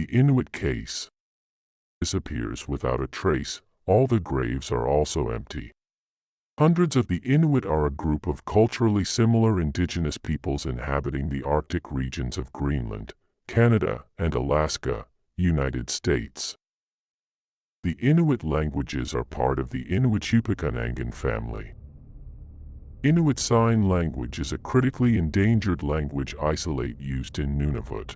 The Inuit case disappears without a trace. All the graves are also empty. Hundreds of the Inuit are a group of culturally similar indigenous peoples inhabiting the Arctic regions of Greenland, Canada, and Alaska, United States. The Inuit languages are part of the Inuit family. Inuit Sign Language is a critically endangered language isolate used in Nunavut.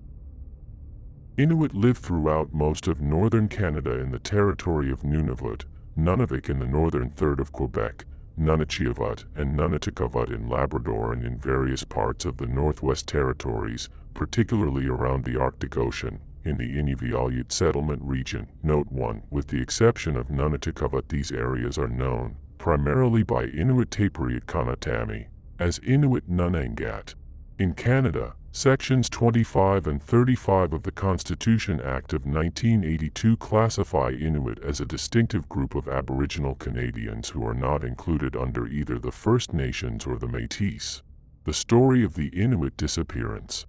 Inuit live throughout most of northern Canada in the territory of Nunavut, Nunavik in the northern third of Quebec, Nunatsiavut and Nunatakavut in Labrador, and in various parts of the Northwest Territories, particularly around the Arctic Ocean, in the Inuvialuit settlement region. Note 1. With the exception of Nunatakavut, these areas are known, primarily by Inuit Tapiriit Kanatami, as Inuit Nunangat. In Canada, Sections 25 and 35 of the Constitution Act of 1982 classify Inuit as a distinctive group of Aboriginal Canadians who are not included under either the First Nations or the Métis. The story of the Inuit disappearance.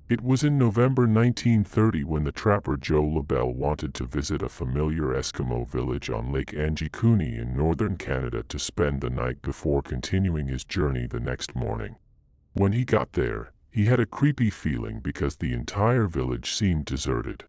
It was in November 1930 when the trapper Joe LaBelle wanted to visit a familiar Eskimo village on Lake Angikuni in northern Canada to spend the night before continuing his journey the next morning. When he got there, he had a creepy feeling because the entire village seemed deserted.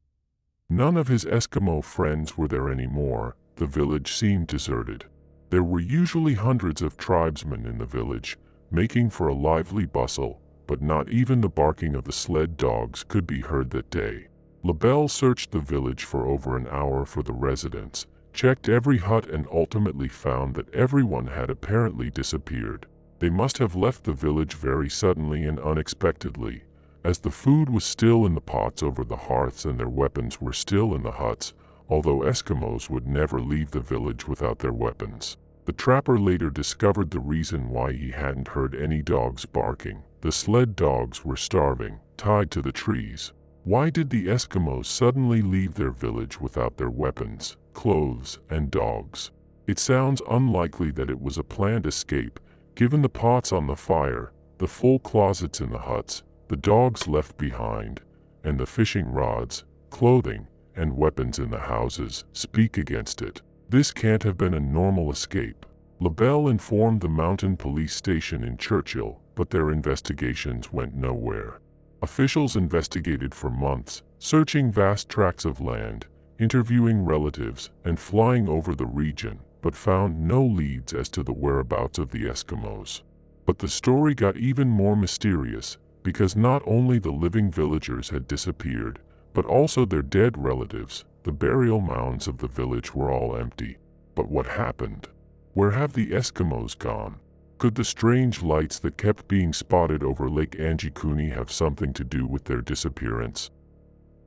None of his Eskimo friends were there anymore. The village seemed deserted. There were usually hundreds of tribesmen in the village, making for a lively bustle, but not even the barking of the sled dogs could be heard that day. LaBelle searched the village for over an hour for the residents, checked every hut, and ultimately found that everyone had apparently disappeared. They must have left the village very suddenly and unexpectedly, as the food was still in the pots over the hearths and their weapons were still in the huts, although Eskimos would never leave the village without their weapons. The trapper later discovered the reason why he hadn't heard any dogs barking. The sled dogs were starving, tied to the trees. Why did the Eskimos suddenly leave their village without their weapons, clothes, and dogs? It sounds unlikely that it was a planned escape, given the pots on the fire, the full closets in the huts, the dogs left behind, and the fishing rods, clothing, and weapons in the houses speak against it. This can't have been a normal escape. LaBelle informed the mountain police station in Churchill, but their investigations went nowhere. Officials investigated for months, searching vast tracts of land, interviewing relatives, and flying over the region, but found no leads as to the whereabouts of the Eskimos. But the story got even more mysterious, because not only the living villagers had disappeared, but also their dead relatives. The burial mounds of the village were all empty. But what happened? Where have the Eskimos gone? Could the strange lights that kept being spotted over Lake Angikuni have something to do with their disappearance?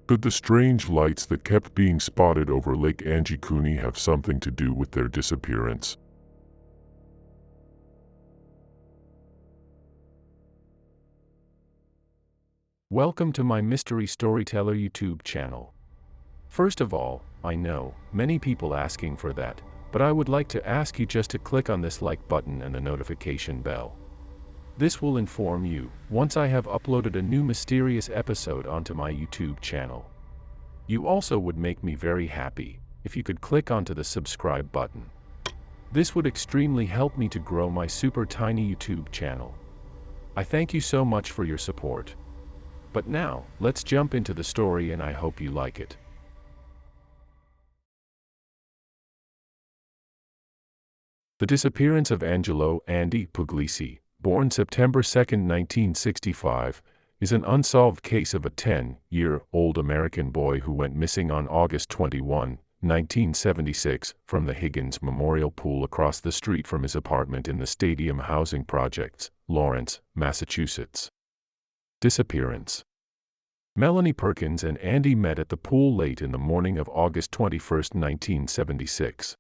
Could the strange lights that kept being spotted over Lake Angikuni have something to do with their disappearance? Welcome to my Mystery Storyteller YouTube channel. First of all, I know many people asking for that, but I would like to ask you just to click on this like button and the notification bell. This will inform you once I have uploaded a new mysterious episode onto my YouTube channel. You also would make me very happy if you could click onto the subscribe button. This would extremely help me to grow my super tiny YouTube channel. I thank you so much for your support. But now, let's jump into the story and I hope you like it. The disappearance of Angelo Andy Puglisi, born September 2, 1965, is an unsolved case of a 10-year-old American boy who went missing on August 21, 1976, from the Higgins Memorial Pool across the street from his apartment in the Stadium Housing Projects, Lawrence, Massachusetts. Disappearance. Melanie Perkins and Andy met at the pool late in the morning of August 21, 1976.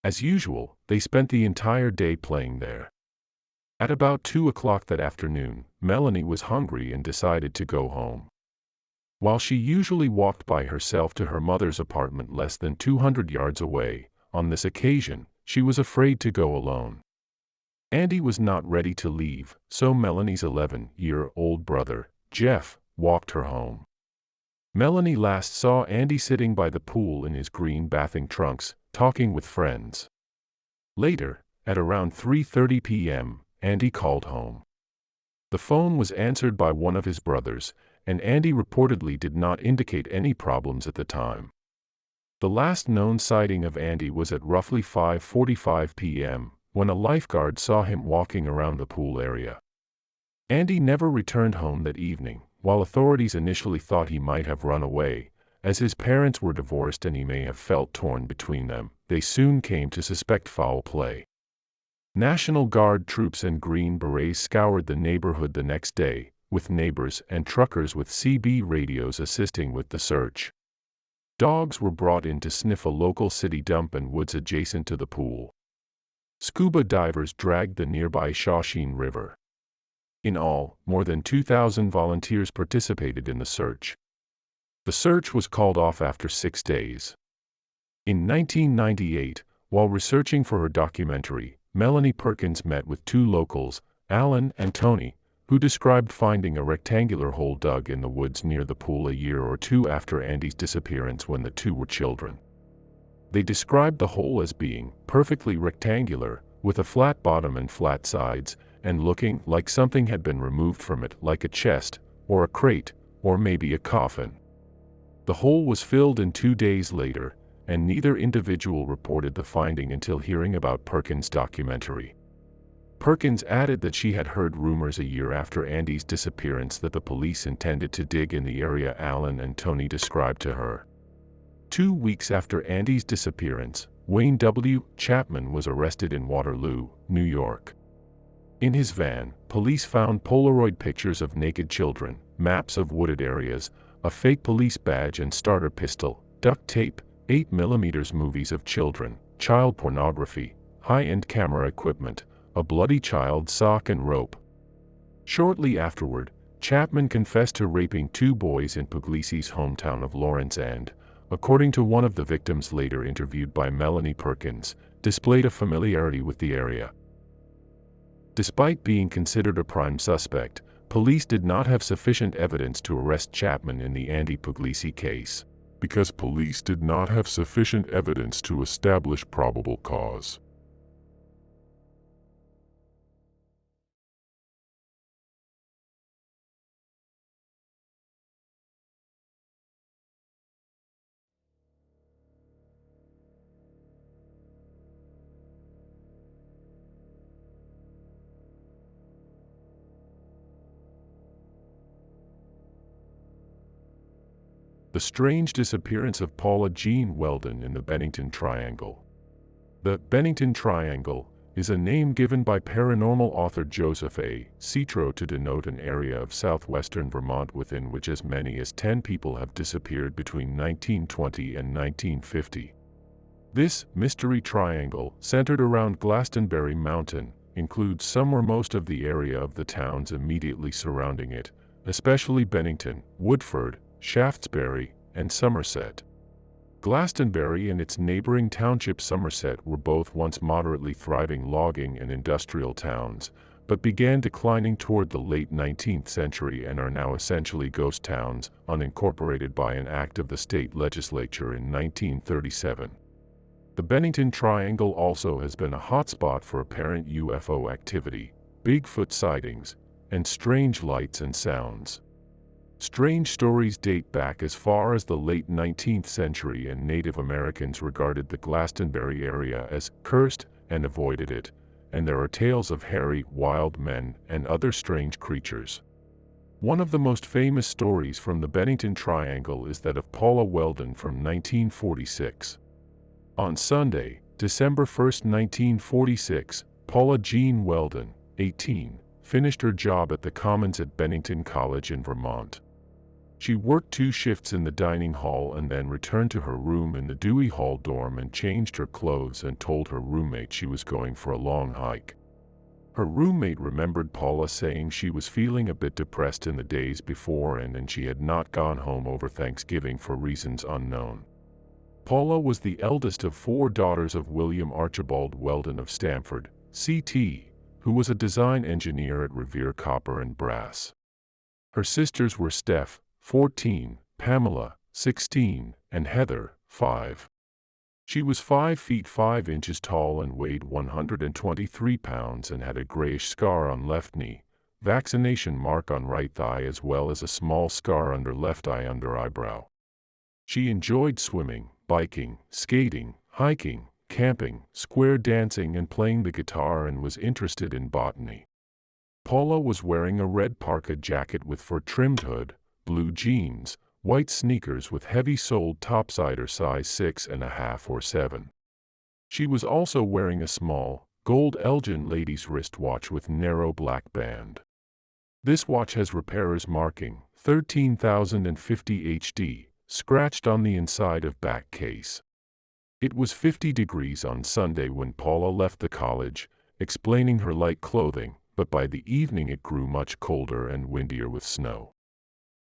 As usual, they spent the entire day playing there. At about 2 o'clock that afternoon, Melanie was hungry and decided to go home. While she usually walked by herself to her mother's apartment less than 200 yards away, on this occasion, she was afraid to go alone. Andy was not ready to leave, so Melanie's 11-year-old brother, Jeff, walked her home. Melanie last saw Andy sitting by the pool in his green bathing trunks, talking with friends. Later, at around 3:30 p.m., Andy called home. The phone was answered by one of his brothers, and Andy reportedly did not indicate any problems at the time. The last known sighting of Andy was at roughly 5:45 p.m., when a lifeguard saw him walking around the pool area. Andy never returned home that evening. While authorities initially thought he might have run away, as his parents were divorced and he may have felt torn between them, they soon came to suspect foul play. National Guard troops and Green Berets scoured the neighborhood the next day, with neighbors and truckers with CB radios assisting with the search. Dogs were brought in to sniff a local city dump and woods adjacent to the pool. Scuba divers dragged the nearby Shawsheen River. In all, more than 2,000 volunteers participated in the search. The search was called off after 6 days. In 1998, while researching for her documentary, Melanie Perkins met with two locals, Alan and Tony, who described finding a rectangular hole dug in the woods near the pool a year or two after Andy's disappearance when the two were children. They described the hole as being perfectly rectangular, with a flat bottom and flat sides, and looking like something had been removed from it, like a chest, or a crate, or maybe a coffin. The hole was filled in 2 days later, and neither individual reported the finding until hearing about Perkins' documentary. Perkins added that she had heard rumors a year after Andy's disappearance that the police intended to dig in the area Alan and Tony described to her. 2 weeks after Andy's disappearance, Wayne W. Chapman was arrested in Waterloo, New York. In his van, police found Polaroid pictures of naked children, maps of wooded areas, a fake police badge and starter pistol, duct tape, 8mm movies of children, child pornography, high-end camera equipment, a bloody child's sock and rope. Shortly afterward, Chapman confessed to raping 2 boys in Puglisi's hometown of Lawrence and, according to one of the victims later interviewed by Melanie Perkins, displayed a familiarity with the area. Despite being considered a prime suspect, police did not have sufficient evidence to arrest Chapman in the Andy Puglisi case. Because police did not have sufficient evidence to establish probable cause. The strange disappearance of Paula Jean Welden in the Bennington Triangle. The Bennington Triangle is a name given by paranormal author Joseph A. Citro to denote an area of southwestern Vermont within which as many as 10 people have disappeared between 1920 and 1950. This mystery triangle, centered around Glastonbury Mountain, includes some or most of the area of the towns immediately surrounding it, especially Bennington, Woodford, Shaftesbury, and Somerset. Glastonbury and its neighboring township Somerset were both once moderately thriving logging and industrial towns, but began declining toward the late 19th century and are now essentially ghost towns, unincorporated by an act of the state legislature in 1937. The Bennington Triangle also has been a hotspot for apparent UFO activity, Bigfoot sightings, and strange lights and sounds. Strange stories date back as far as the late 19th century, and Native Americans regarded the Glastonbury area as cursed and avoided it, and there are tales of hairy, wild men and other strange creatures. One of the most famous stories from the Bennington Triangle is that of Paula Welden from 1946. On Sunday, December 1, 1946, Paula Jean Welden, 18, finished her job at the Commons at Bennington College in Vermont. She worked 2 shifts in the dining hall and then returned to her room in the Dewey Hall dorm and changed her clothes and told her roommate she was going for a long hike. Her roommate remembered Paula saying she was feeling a bit depressed in the days before and she had not gone home over Thanksgiving for reasons unknown. Paula was the eldest of 4 daughters of William Archibald Welden of Stamford, CT, who was a design engineer at Revere Copper and Brass. Her sisters were Steph, 14, Pamela, 16, and Heather, 5. She was 5 feet 5 inches tall and weighed 123 pounds and had a grayish scar on left knee, vaccination mark on right thigh, as well as a small scar under left eye under eyebrow. She enjoyed swimming, biking, skating, hiking, camping, square dancing, and playing the guitar, and was interested in botany. Paula was wearing a red parka jacket with fur-trimmed hood, blue jeans, white sneakers with heavy-soled tops, either size 6.5 or 7. She was also wearing a small, gold Elgin ladies' wristwatch with narrow black band. This watch has repairer's marking, 13,050 HD, scratched on the inside of back case. It was 50 degrees on Sunday when Paula left the college, explaining her light clothing, but by the evening it grew much colder and windier with snow.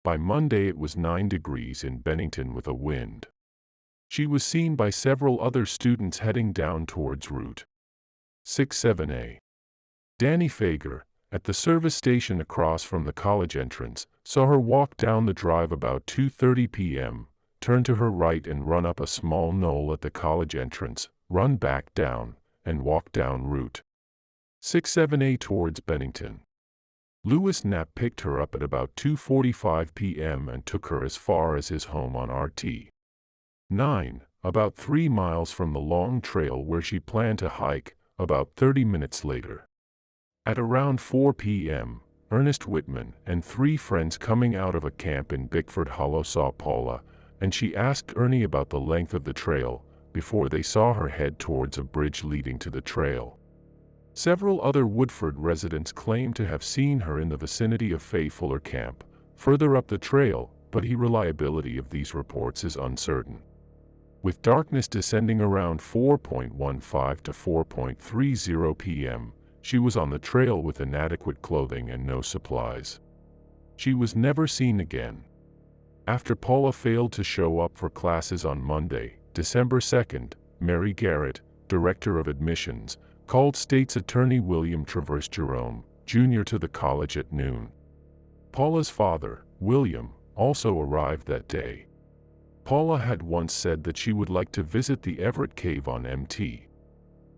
By Monday it was 9 degrees in Bennington with a wind. She was seen by several other students heading down towards Route 67A. Danny Fager, at the service station across from the college entrance, saw her walk down the drive about 2:30 p.m., turn to her right and run up a small knoll at the college entrance, run back down, and walk down Route 67A towards Bennington. Louis Knapp picked her up at about 2:45 p.m. and took her as far as his home on RT 9, about 3 miles from the long trail where she planned to hike, about 30 minutes later. At around 4 p.m., Ernest Whitman and 3 friends coming out of a camp in Bickford Hollow saw Paula, and she asked Ernie about the length of the trail, before they saw her head towards a bridge leading to the trail. Several other Woodford residents claimed to have seen her in the vicinity of Fay Fuller Camp, further up the trail, but the reliability of these reports is uncertain. With darkness descending around 4:15 to 4:30 p.m., she was on the trail with inadequate clothing and no supplies. She was never seen again. After Paula failed to show up for classes on Monday, December 2nd, Mary Garrett, Director of Admissions, called State's Attorney William Traverse Jerome, Jr. to the college at noon. Paula's father, William, also arrived that day. Paula had once said that she would like to visit the Everett Cave on Mt.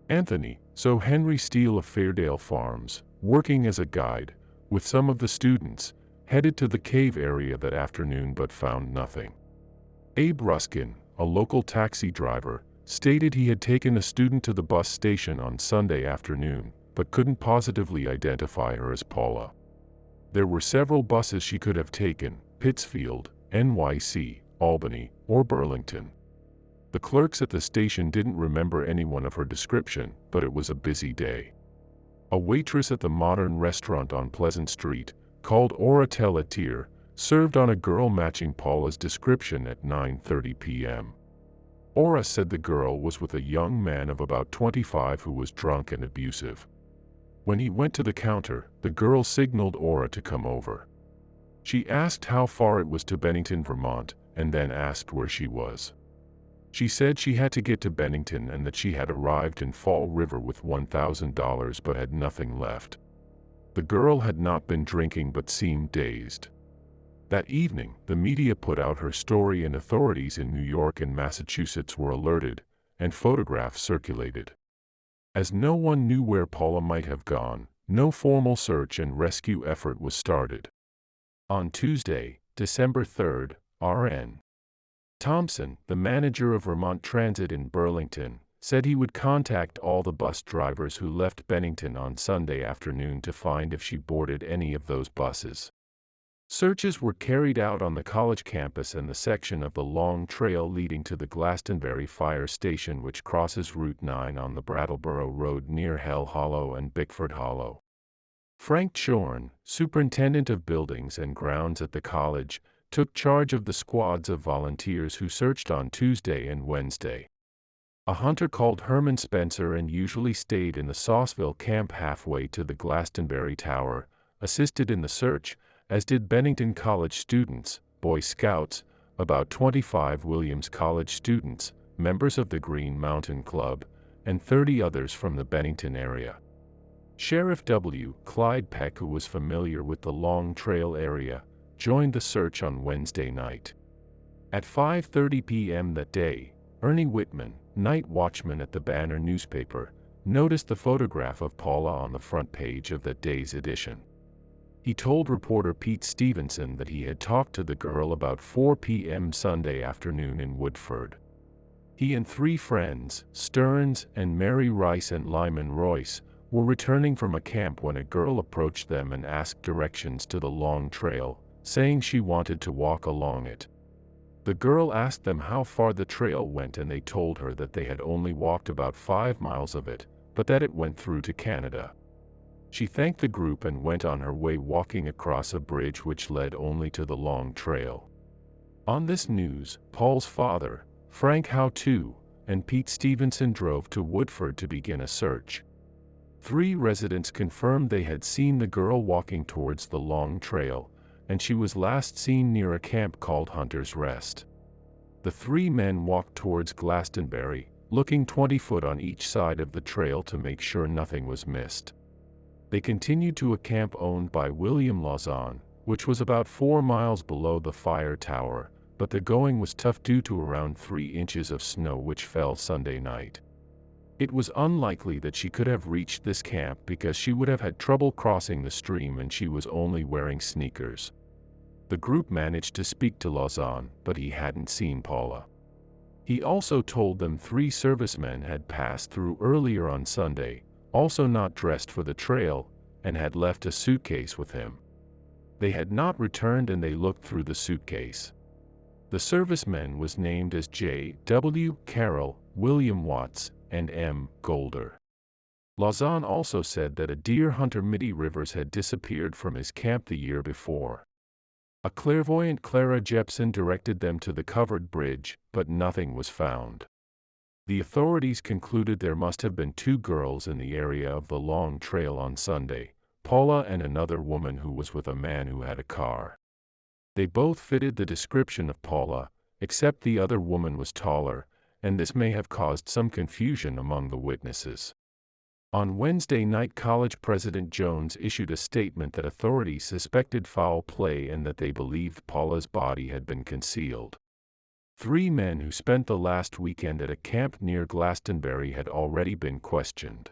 Anthony, so Henry Steele of Fairdale Farms, working as a guide, with some of the students, headed to the cave area that afternoon but found nothing. Abe Ruskin, a local taxi driver, stated he had taken a student to the bus station on Sunday afternoon, but couldn't positively identify her as Paula. There were several buses she could have taken: Pittsfield, NYC, Albany, or Burlington. The clerks at the station didn't remember anyone of her description, but it was a busy day. A waitress at the modern restaurant on Pleasant Street, called Aura Telletier, served on a girl matching Paula's description at 9:30 p.m. Aura said the girl was with a young man of about 25 who was drunk and abusive. When he went to the counter, the girl signaled Aura to come over. She asked how far it was to Bennington, Vermont, and then asked where she was. She said she had to get to Bennington and that she had arrived in Fall River with $1,000 but had nothing left. The girl had not been drinking but seemed dazed. That evening, the media put out her story and authorities in New York and Massachusetts were alerted, and photographs circulated. As no one knew where Paula might have gone, no formal search and rescue effort was started. On Tuesday, December 3rd, R.N. Thompson, the manager of Vermont Transit in Burlington, said he would contact all the bus drivers who left Bennington on Sunday afternoon to find if she boarded any of those buses. Searches were carried out on the college campus and the section of the long trail leading to the Glastonbury Fire Station, which crosses Route 9 on the Brattleboro Road near Hell Hollow and Bickford Hollow. Frank Shorn, superintendent of buildings and grounds at the college, took charge of the squads of volunteers who searched on Tuesday and Wednesday. A hunter called Herman Spencer and usually stayed in the Sauceville camp halfway to the Glastonbury Tower, assisted in the search, as did Bennington College students, Boy Scouts, about 25 Williams College students, members of the Green Mountain Club, and 30 others from the Bennington area. Sheriff W. Clyde Peck, who was familiar with the Long Trail area, joined the search on Wednesday night. At 5:30 p.m. that day, Ernie Whitman, night watchman at the Banner newspaper, noticed the photograph of Paula on the front page of that day's edition. He told reporter Pete Stevenson that he had talked to the girl about 4 p.m. Sunday afternoon in Woodford. He and 3 friends, Stearns and Mary Rice and Lyman Royce, were returning from a camp when a girl approached them and asked directions to the long trail, saying she wanted to walk along it. The girl asked them how far the trail went, and they told her that they had only walked about 5 miles of it, but that it went through to Canada. She thanked the group and went on her way, walking across a bridge which led only to the long trail. On this news, Paul's father, Frank Howe II, and Pete Stevenson drove to Woodford to begin a search. 3 residents confirmed they had seen the girl walking towards the long trail, and she was last seen near a camp called Hunter's Rest. The 3 men walked towards Glastonbury, looking 20 foot on each side of the trail to make sure nothing was missed. They continued to a camp owned by William Lawson, which was about 4 miles below the fire tower, but the going was tough due to around 3 inches of snow which fell Sunday night. It was unlikely that she could have reached this camp because she would have had trouble crossing the stream and she was only wearing sneakers. The group managed to speak to Lawson, but he hadn't seen Paula. He also told them 3 servicemen had passed through earlier on Sunday, also not dressed for the trail, and had left a suitcase with him. They had not returned and they looked through the suitcase. The serviceman was named as J. W. Carroll, William Watts, and M. Golder. Lawson also said that a deer hunter Mitty Rivers had disappeared from his camp the year before. A clairvoyant Clara Jepson directed them to the covered bridge, but nothing was found. The authorities concluded there must have been 2 girls in the area of the long trail on Sunday, Paula and another woman who was with a man who had a car. They both fitted the description of Paula, except the other woman was taller, and this may have caused some confusion among the witnesses. On Wednesday night, College President Jones issued a statement that authorities suspected foul play and that they believed Paula's body had been concealed. 3 men who spent the last weekend at a camp near Glastonbury had already been questioned.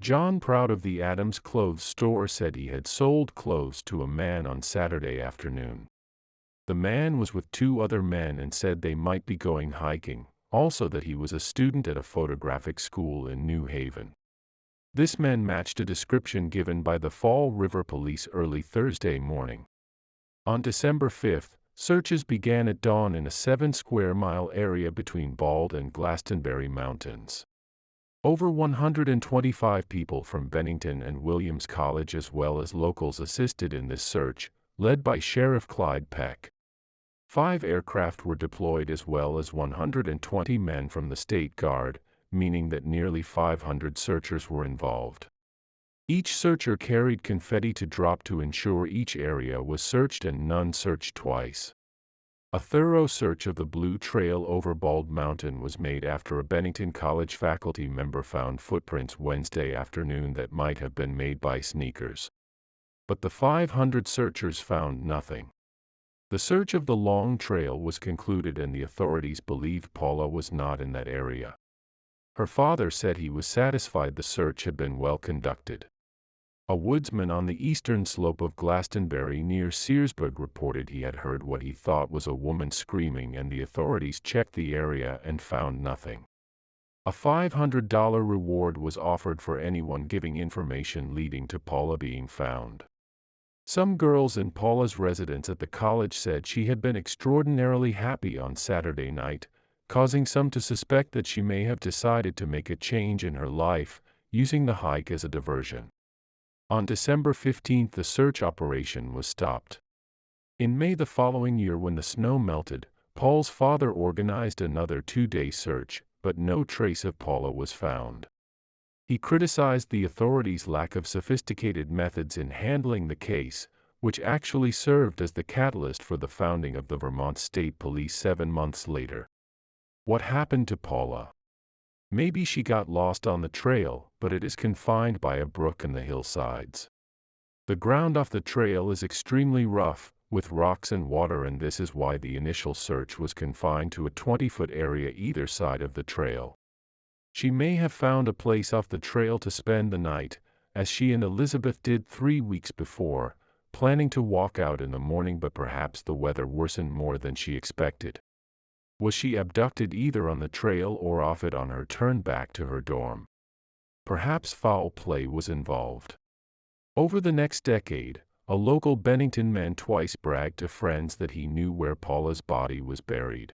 John Proud of the Adams Clothes Store said he had sold clothes to a man on Saturday afternoon. The man was with 2 other men and said they might be going hiking, also that he was a student at a photographic school in New Haven. This man matched a description given by the Fall River Police early Thursday morning. On December 5th, searches began at dawn in a 7-square-mile area between Bald and Glastonbury Mountains. Over 125 people from Bennington and Williams College as well as locals assisted in this search, led by Sheriff Clyde Peck. 5 aircraft were deployed as well as 120 men from the State Guard, meaning that nearly 500 searchers were involved. Each searcher carried confetti to drop to ensure each area was searched and none searched twice. A thorough search of the Blue Trail over Bald Mountain was made after a Bennington College faculty member found footprints Wednesday afternoon that might have been made by sneakers. But the 500 searchers found nothing. The search of the long trail was concluded and the authorities believed Paula was not in that area. Her father said he was satisfied the search had been well conducted. A woodsman on the eastern slope of Glastonbury near Searsburg reported he had heard what he thought was a woman screaming and the authorities checked the area and found nothing. A $500 reward was offered for anyone giving information leading to Paula being found. Some girls in Paula's residence at the college said she had been extraordinarily happy on Saturday night, causing some to suspect that she may have decided to make a change in her life, using the hike as a diversion. On December 15, the search operation was stopped. In May the following year, when the snow melted, Paul's father organized another 2-day search, but no trace of Paula was found. He criticized the authorities' lack of sophisticated methods in handling the case, which actually served as the catalyst for the founding of the Vermont State Police 7 months later. What happened to Paula? Maybe she got lost on the trail, but it is confined by a brook and the hillsides. The ground off the trail is extremely rough, with rocks and water, and this is why the initial search was confined to a 20-foot area either side of the trail. She may have found a place off the trail to spend the night, as she and Elizabeth did 3 weeks before, planning to walk out in the morning, but perhaps the weather worsened more than she expected. Was she abducted either on the trail or off it on her turn back to her dorm? Perhaps foul play was involved. Over the next decade, a local Bennington man twice bragged to friends that he knew where Paula's body was buried.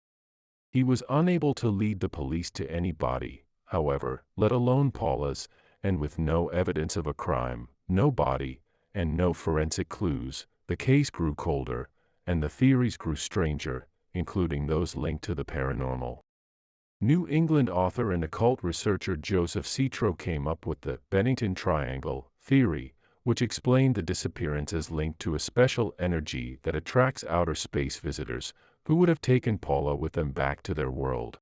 He was unable to lead the police to any body, however, let alone Paula's, and with no evidence of a crime, no body, and no forensic clues, the case grew colder, and the theories grew stranger, including those linked to the paranormal. New England author and occult researcher Joseph Citro came up with the Bennington Triangle theory, which explained the disappearance as linked to a special energy that attracts outer space visitors, who would have taken Paula with them back to their world.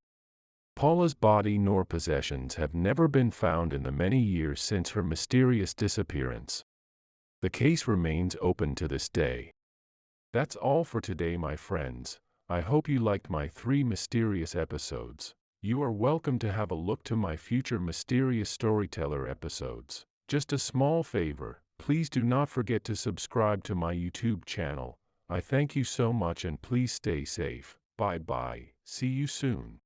Paula's body nor possessions have never been found in the many years since her mysterious disappearance. The case remains open to this day. That's all for today, my friends. I hope you liked my 3 mysterious episodes. You are welcome to have a look to my future mysterious storyteller episodes. Just a small favor, please do not forget to subscribe to my YouTube channel. I thank you so much, and please stay safe. Bye bye. See you soon.